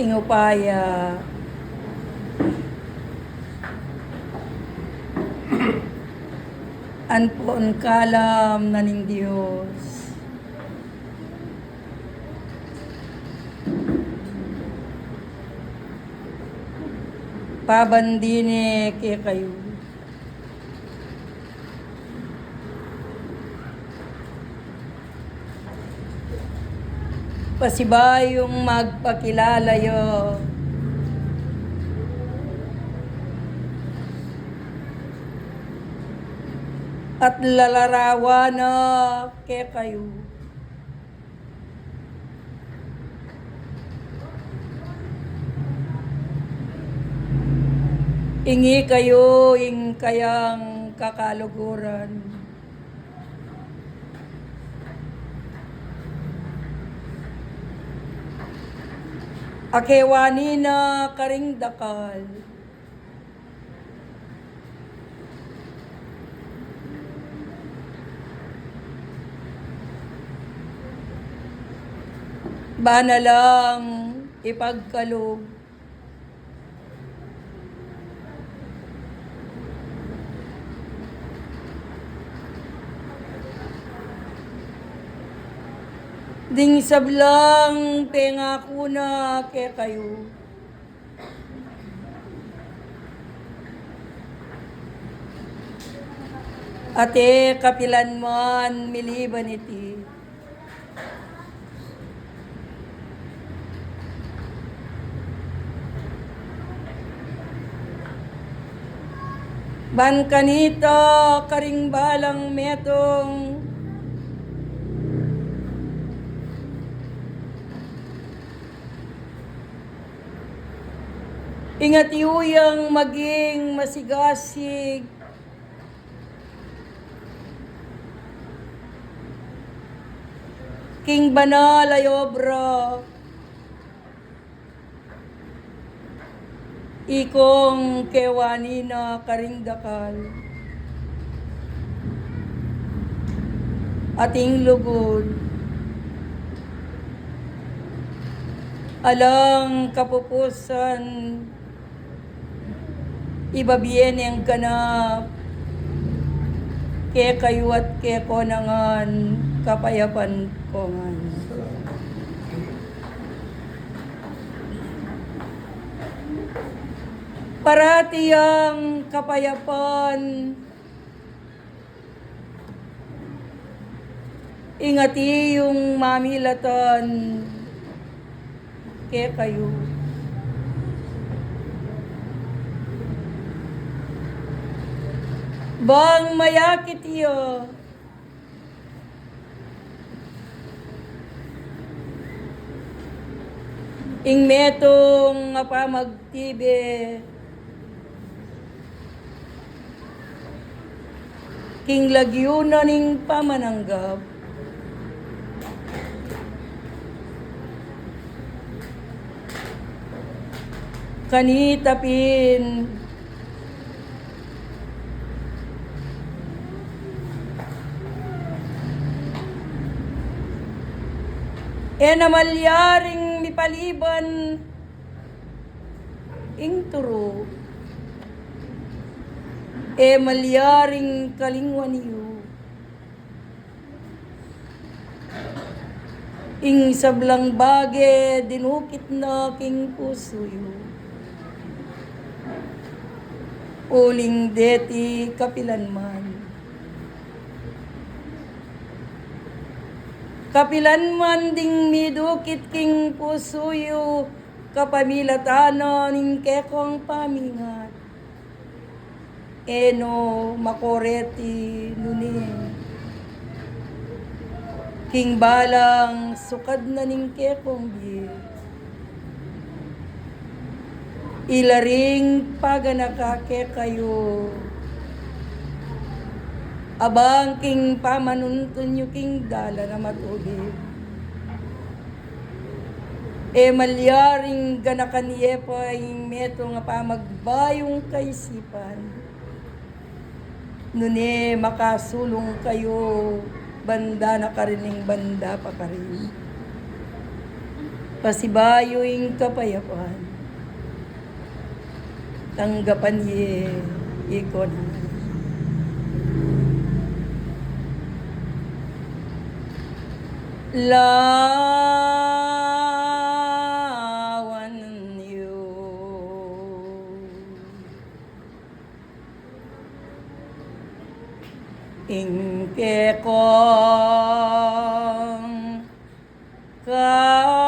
ingupaya anpon kalam naning Diyos. Pabandine ke kayo. Pasibayong magpakilalayo. At lalarawan na ke kayo. Ingi kayo ing kayang kakaluguran. Akewani na karing dakal. Bana lang ipagkalog. Ding sablang pengako na ke kayo. Ate kapilan man miliban iti. Ban kanita karing balang metong ingat iyang maging masigasig. King banal ay obra. Ikong kewani na karingdakal. Ating lugod. Alang kapupusan. Ibabiyen ang ganap. Ke kayo at ke konangan. Kapayapan ko nga. Parati ang kapayapan. Ingati yung mamilatan. Ke kayo. Bang mayakit iyo. Ing metong apa magtibe. King lagyuna ning pamananggap. Kanitapin. Namalyaring mipaliban ing turo. Malyaring kalingwan iyo. Ing sablang bage dinukit na king puso iyo. Uling deti kapilan man. Kapilan man ding midukit king pusuyo, kapamilatano ning kekong pamingat. Eno makoreti nuni. King balang sukad na ning kekong biye. Ilaring paganakake kayo. Abang king pamanuntun nyo king dala na matuli. Malyaring ganakan yepa yung meto nga pa magbayong kaisipan. Nune makasulong kayo banda na karining banda pa karin. pasibayo ing kapayapaan, tanggapan ye ikon. Lawan yo ingke kong kabilian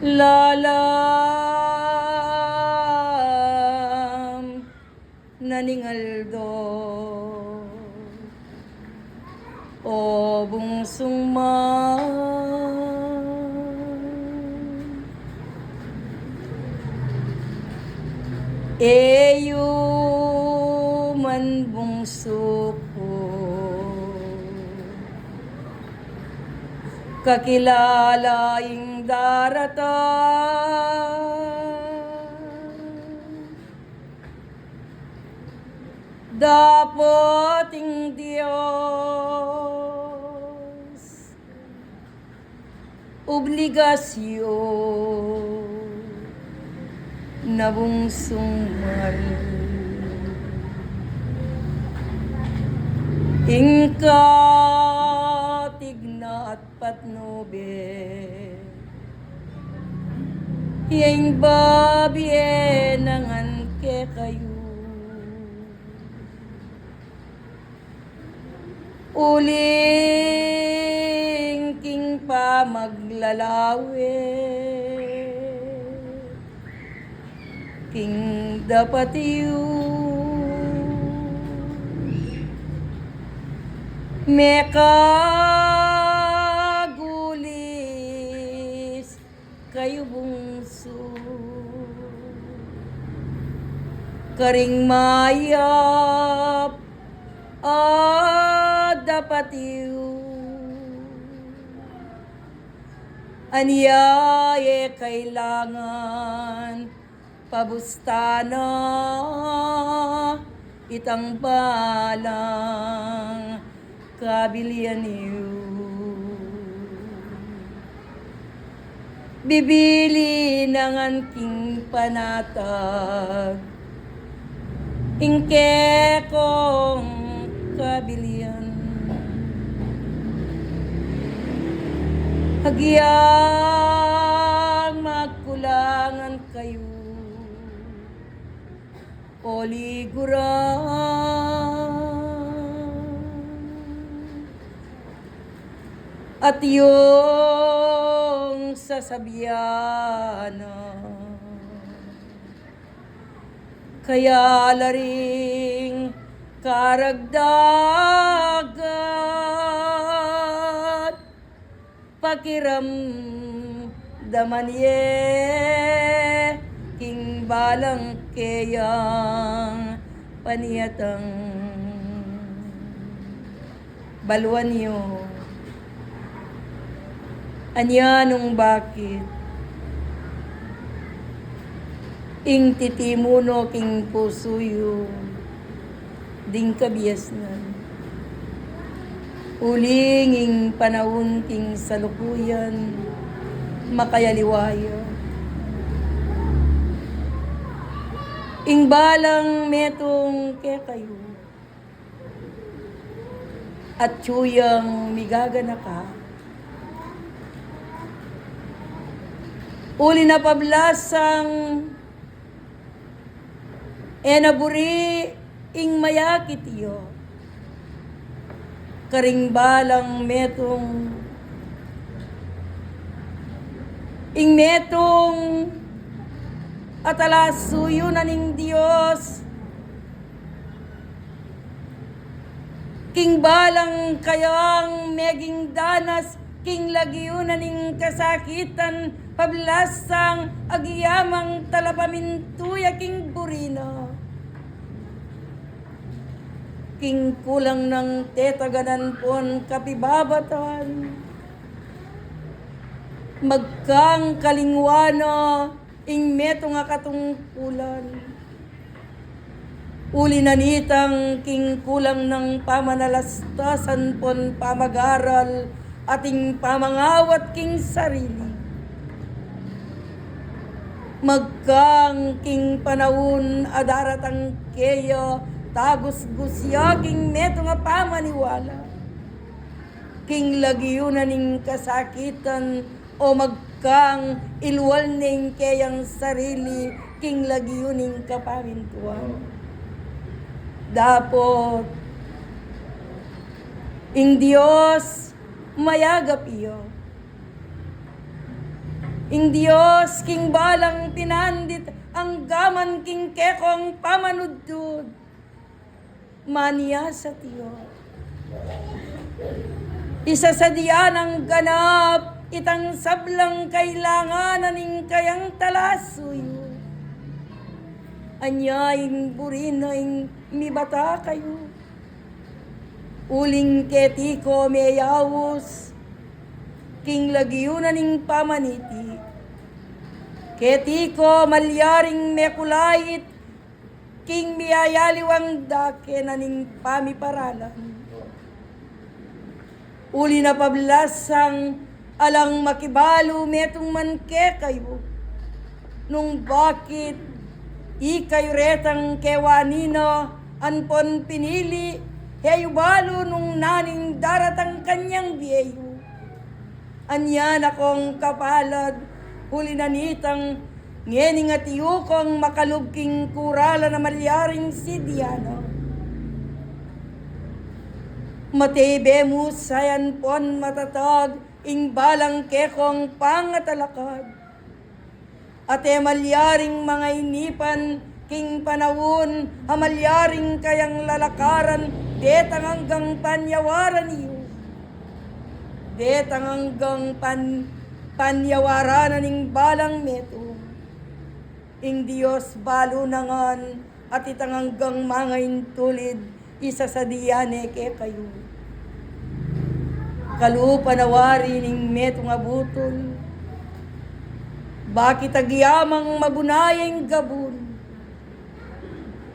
lalam naningaldo o bungsong eyo man bungso ko, kakilala ing daratan, dapat ing Diyos obligasyon na bungsong mahal. Ingka tigna at patnobe, yang babie nangan ke kayo, uling king pa maglalawe, king dapat iyo mekagulis kayo bungso, karing mayap dapat iyo aniyaye kailangan pabustana itang balang kabilian niyo, bibili ng king panatag ingke kong kabilian, hagyang magkulangan kayo o liguran, at yung sasabihan kaya laring karagdagan pakiram daman ye king balang kayang paniyatang baluan niyo. Anya nung bakit ing titimuno king pusuyo ding kabiasnan, uling ing panahon king salukuyan makayaliwaya, ing balang metong ke kayo at tsuyang migagana ka, uli na pablasang enaburi ing mayakit iyo, karing balang metong ing metong atalasuyo na ning Diyos, king balang kayang meging danas king lagiunan ning kasakitan pablasang agiyamang talapamintuya king burina, king kulang ng tetaganan pon kapibabatan, magkang kalingwana ing meto nga katungkulan, Uli na nitang king kulang ng pamanalastasan pon pamagaral ating pamangawat king sarili. Magkang king panahon adaratang keya tagos gusyaging meto nga pamaniwala. King lagiunan ning kasakitan o magkang ilwal ning kayang sarili king lagiuning kapamintuan. Dapot ing Diyos mayagap iyo. Ing Diyos king balang pinandit ang gaman king kekong pamanudod. Mania sa tiyo. Isa sa diyan ang ganap itang sablang kailangan aning kayang talasoy. Anyaing burinaing mibata kayo. Uling ketiko meyawos, king lagiunan ning pamaniti. Ketiko malyaring mekulait, king miyayaliwang dake na ning pamiparalan. Uli na pablasang alang makibalo metong manke kayo. Nung bakit ikay retang kewanino anpon pinili heyubalo nung naning daratang kanyang biyeyo. Anyan akong kapalad huli na nitang ngening at iyukong makalubking kurala na malyaring si Diana. Matebe mo sayan pon matatag ing balang kekong pangatalakad. Ate malyaring mga inipan, king panahon, amalyaring kayang lalakaran, detang hanggang panyawaran iyo. Detang hanggang panyawaran ning balang meto. Ing Diyos balunangan, at itang hanggang mga intulid, isa sa diyane ke kayo. Kalupanawari ning meto nga butol, bakit agyamang mabunayang gabun?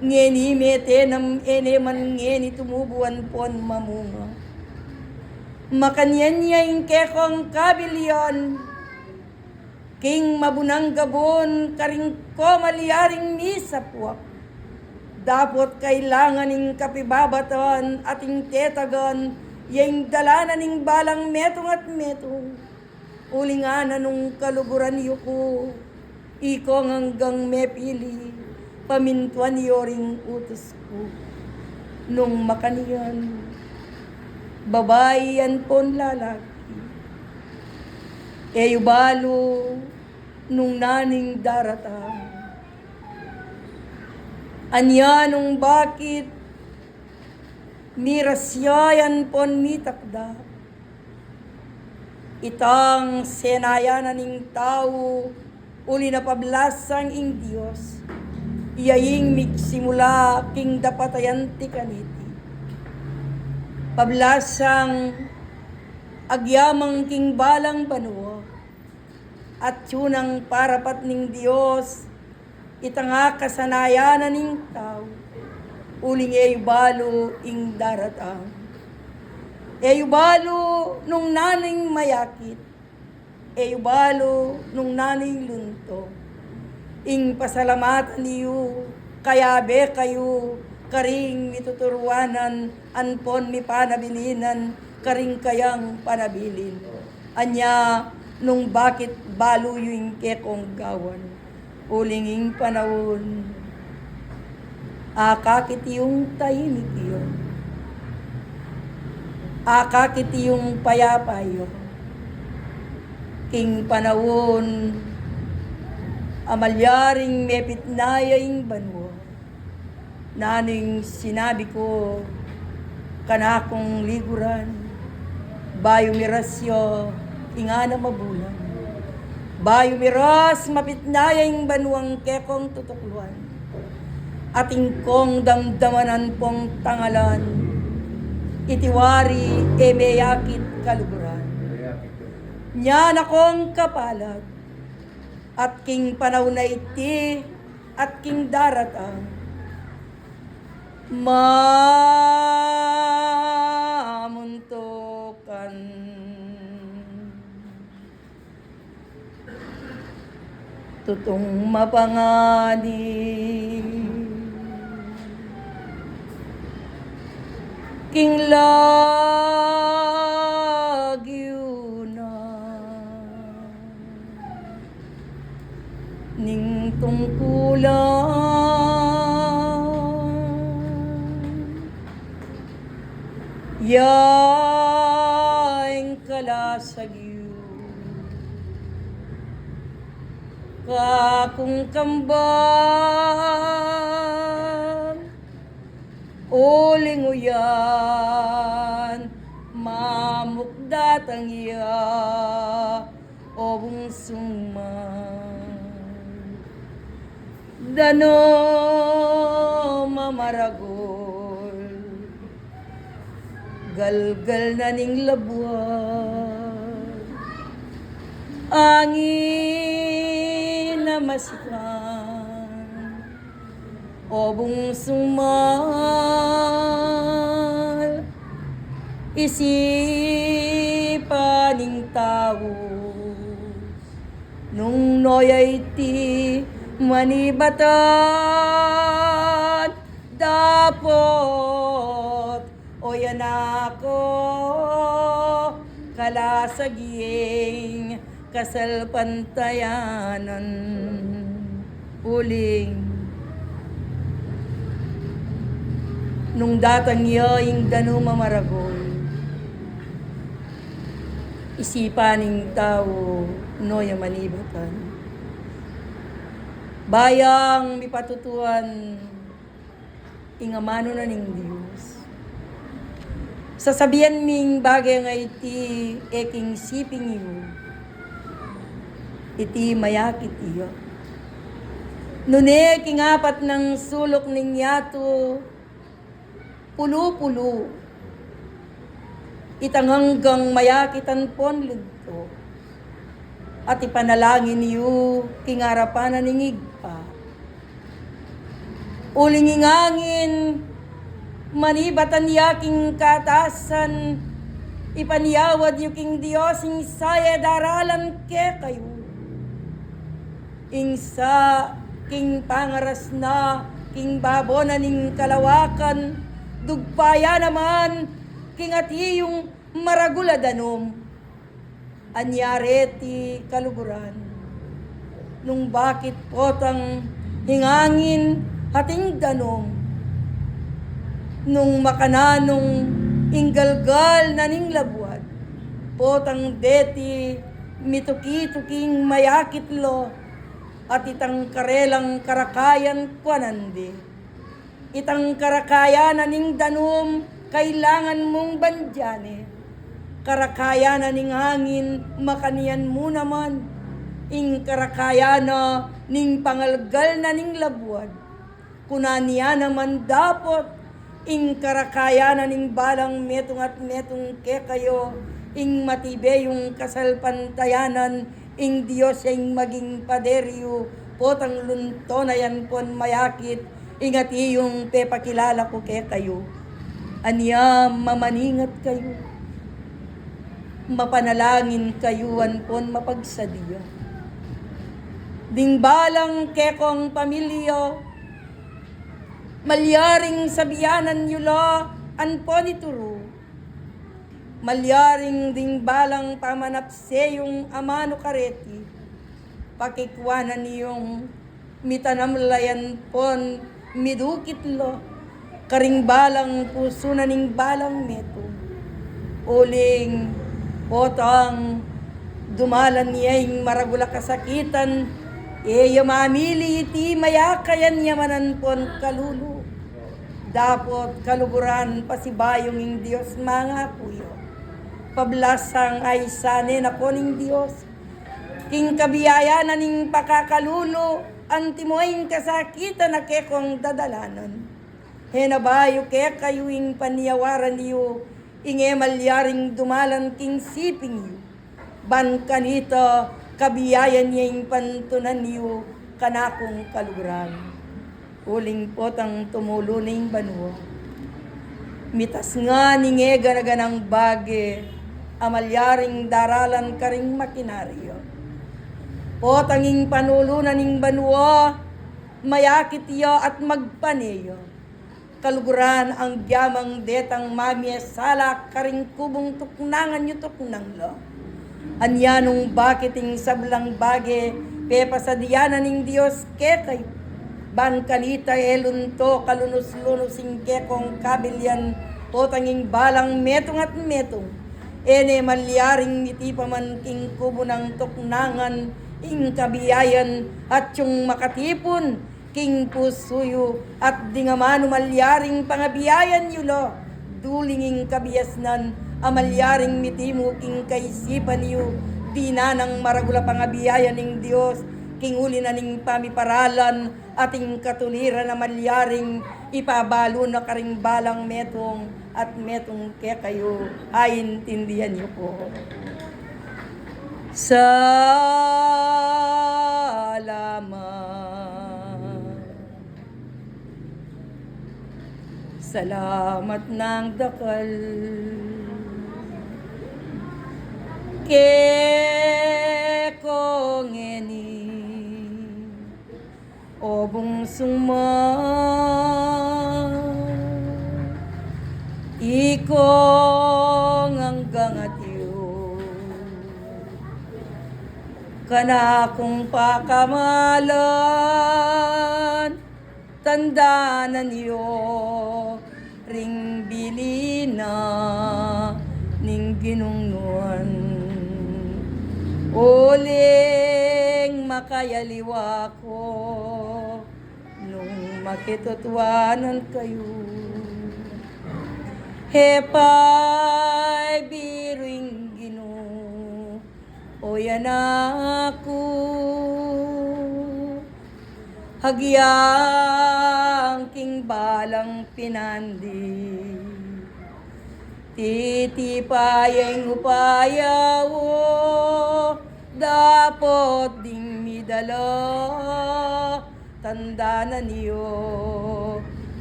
Ngeni mete nam ene man ngeni tumubuan pon mamunga. Makanyan niya yung kekong kabilion. King mabunang gabon karing ko maliyaring misapwak. Dapot kailangan ning kapibabaton ating tetagon yung dalanan ning balang metong at metong. Uli nga na nung kaluguran yuko, iko hanggang mepili, pamintuan yoring utos ko. Nung makaniyan, babae yan pon lalaki. Eyubalo, nung naning daratang. Anya nung bakit, mirasyayan pon mitakda. Itang senayanan ning tao, uli na pablasang ing Diyos, iyaying migsimula king dapatayan ti kaniti. Pablasang agyamang king balang banwa, at yunang parapat ning Diyos, itanga kasanayanan ning tao, uling eyubalo ing daratang. Eyubalo nung naning mayakit, eyubalo nung naning lunto. Ing pasalamatan niyo, kayabe kayo, karing mituturuanan, anpon mi panabilinan, karing kayang panabilin. Anya, nung bakit balo yung kekong gawan, ulinging panahon, akakit yung tahimik yun. Akakit yung payapayo. King panahon, amalyaring mepitnayang banwa. Naning sinabi ko, kanakong liguran, bayo mirasyo, ingana mabulan. Bayo miras, mapitnayang banwang kekong tutukluan. Ating kong damdamanan pong tangalan, itiwari emeyakit kaluguran. Nyan akong kapalad, at king panahon na iti, at king daratang. mamuntukan. Tutong mapangani king lagyo na ning tungkulan yaing kalasagyo kakung kambal uling uyan mamukdatang iya obong sumay dano mamaragol galgal na ning labuan angin na masikan obong sumal isipan ning tao nung noyay ti manibatan dapot o yan ako kalasaging kasalpantayanan uling nung datang yaing dano mamaragol isipaning tao noya manibatan bayang mipatutuan ingamano na ning Diyos sasabihan ming bagay nga iti eking siping iyo iti mayakit iyo nune kingapat ng sulok ning yato pulo-pulo itang hanggang mayakitan pon lugto at ipanalangin niyo kingarapan na ningigpa ulingingangin manibatan yaking katasan ipaniyawad yu king Diyos ing saya daralan ke kayo ing sa king pangaras na king babo na ning kalawakan dugpaya naman king ati yung maraguladanom anyare ti kaluburan nung bakit potang hingangin hating danom nung makananong inggalgal na ning labuad potang deti mituki-tuking mayakit lo at itang karelang karakayan kwanandi itang karakayan na ning danom kailangan mong bandyane karakaya na ning hangin makanian mo naman ing karakaya na ning pangalgal na ning labuad kunaniya naman dapot ing karakaya na ning balang metong at metong ke kayo ing matibe yung kasalpantayanan ing Diyos ing maging paderyo potang lunto na yan pon mayakit ingat iyong pepakilala ko ke kayo anya mamaningat kayo mapanalangin kayuan pon mapagsadiya ding balang kekong pamilya malyaring sabianan yula anpon ituro malyaring ding balang pamanapse yung amano kareti pakikwanan niyong mitanamlayan pon midukit lo karing balang puso na ning balang meto uling potang dumalan niya yung maragula kasakitan mamili iti mayakayan yamanan pon kalulu dapot kaluburan pasibayong ing Diyos mga kuyo pablasang ay sane na poning Diyos king kabiyaya na ning pakakalulo antimoing kasakitan na kekong dadalanan henabayo ke kayuing paniyawaran niyo inge malyaring dumalan king siping yu ban kanito kabiyayan niya yung pantunan niyo kanakong kaluguran uling potang tumulo ning banwa. Mitas nga ningega na ganang bage, amalyaring daralan karing makinaryo. Potanging panulunan ning banwa, mayakit yo at magpaneyo. Kaluguran ang gyamang detang mamye salak karing kubong tuknangan yu tuknang lo. Anyanong bakiting sablang bage, pepa sa diyanan ning Diyos kekay. Ban kanita elunto kalunus-lunusing kekong kabilyan, potanging balang metong at metong. Ene malyaring niti paman king kubo ng tuknangan, ing kabiyayan at yung makatipon, king pusuyo at dingamano malyaring pangabiyayan yulo. Dulinging kabiyasnan, amalyaring mitimu king kaisipan yu, di na nang maragula pangabiyayan ng Diyos, king uli na ning pamiparalan, ating katuliran na malyaring ipabalo na karing balang metong at metong ke kayo, ay intindihan niyo po. Salamat ng dakal ke kong eni o bungsuma ikong hanggang atiyo kana kong pakamalan tandaanan niyo ring bilina ning ginungnuan uling makayaliwa ko nung makitutwanan kayo hepay biruing Ginoo o yan ako hagyang king balang pinandi titipayeng upayawo dapat ding midala tandaanan niyo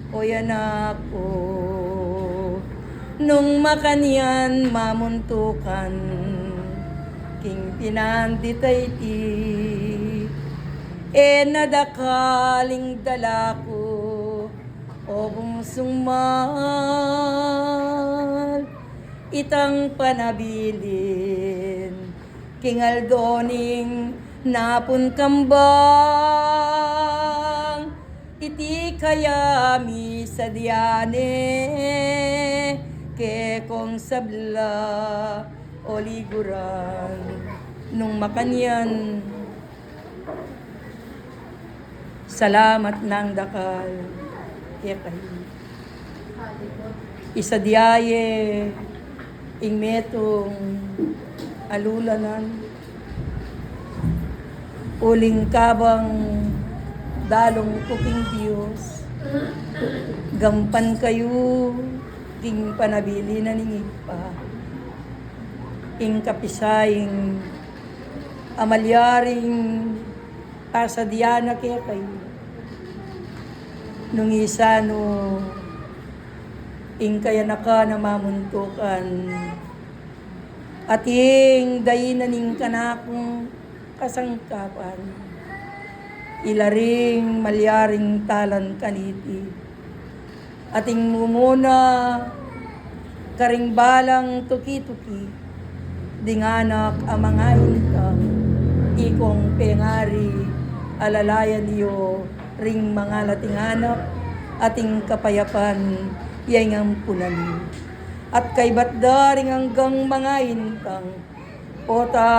o yan ako nung makanyan mamuntukan king pinandi tayti nadakaling dalako o bungsong mahal itang panabilin king aldoning napun kambang iti kayami sa diyane ke kong sabla o liguran nung makanyan. Salamat ng dakal kekay isa diaye ing metong alulanan uling kabang dalong kuking Diyos gampan kayo king panabili na ningigpa ing kapisaying amalyaring pasadyana kaya kayo nung isa no ing kaya naka na mamuntukan at ing dayinaning kanakong kasangkapan ilaring malyaring talan kaniti ating mumuna karing balang tuki-tuki dinganak amangain ka ikong pengari alalayan niyo ring mga latinganak ating kapayapan yaingang punani at kay batda ring hanggang mga intang pota